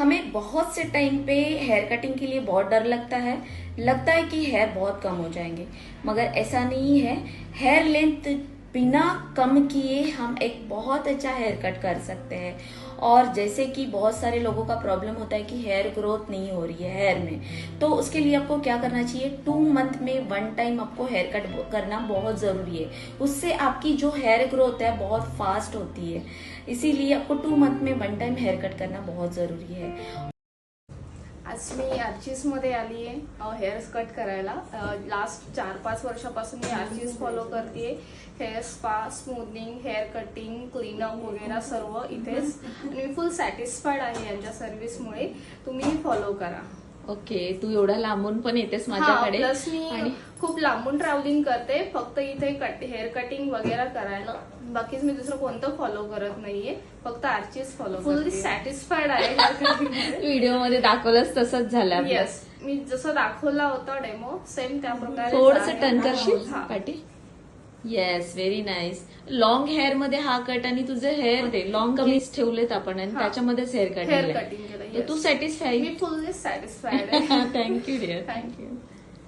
हमें बहुत से टाइम पे hair cutting के लिए बहुत डर लगता है कि हेयर बहुत कम हो जाएंगे, मगर ऐसा नहीं है। हेयर लेंथ बिना कम किए हम एक बहुत अच्छा हेयर कट कर सकते हैं। और जैसे कि बहुत सारे लोगों का प्रॉब्लम होता है कि हेयर ग्रोथ नहीं हो रही है हेयर में, तो उसके लिए आपको क्या करना चाहिए, 2 मंथ में 1 टाइम आपको हेयर कट करना बहुत जरूरी है। उससे आपकी जो हेयर ग्रोथ है बहुत फास्ट होती है, इसीलिए आपको 2 मंथ में 1 टाइम हेयर कट करना बहुत जरूरी है। आज मी आर्चिसमध्ये आली आहे हेअर कट करायला। लास्ट 4-5 वर्षापासून मी आर्चिस फॉलो करते। Hair spa, smoothening, hair cutting, cleanup वगैरे सर्व इथेच, आणि मी फुल सॅटिस्फाईड आहे यांच्या सर्व्हिसमुळे। तुम्ही फॉलो करा। ओके, तू एवढा लांबून पण येतेस माझ्याकडे। प्लस मी खूप लांबून ट्रॅव्हलिंग करते फक्त इथे हेअर कटिंग वगैरे करायला, बाकीच मी दुसरं कोणतं फॉलो करत नाहीये, फक्त आर्चिस फॉलो। फुल्ली सॅटिस्फाईड आहे हेअर कटिंग। व्हिडिओ मध्ये दाखवलंच तसंच झालं। येस, मी जसं दाखवला होता डेमो सेम त्या प्रकारे। थोडंसं टर्न करशील पाठी। Yes, very nice. Long hair मध्ये हा कट आणि तुझे हेअर ते लॉंग कमीज ठेवलेत आपण आणि त्याच्यामध्येच हेअर कटिंग केलं। तू सॅटिस्फाईड? मी फुल्ली सॅटिस्फाईड आहे। Thank you dear, thank you.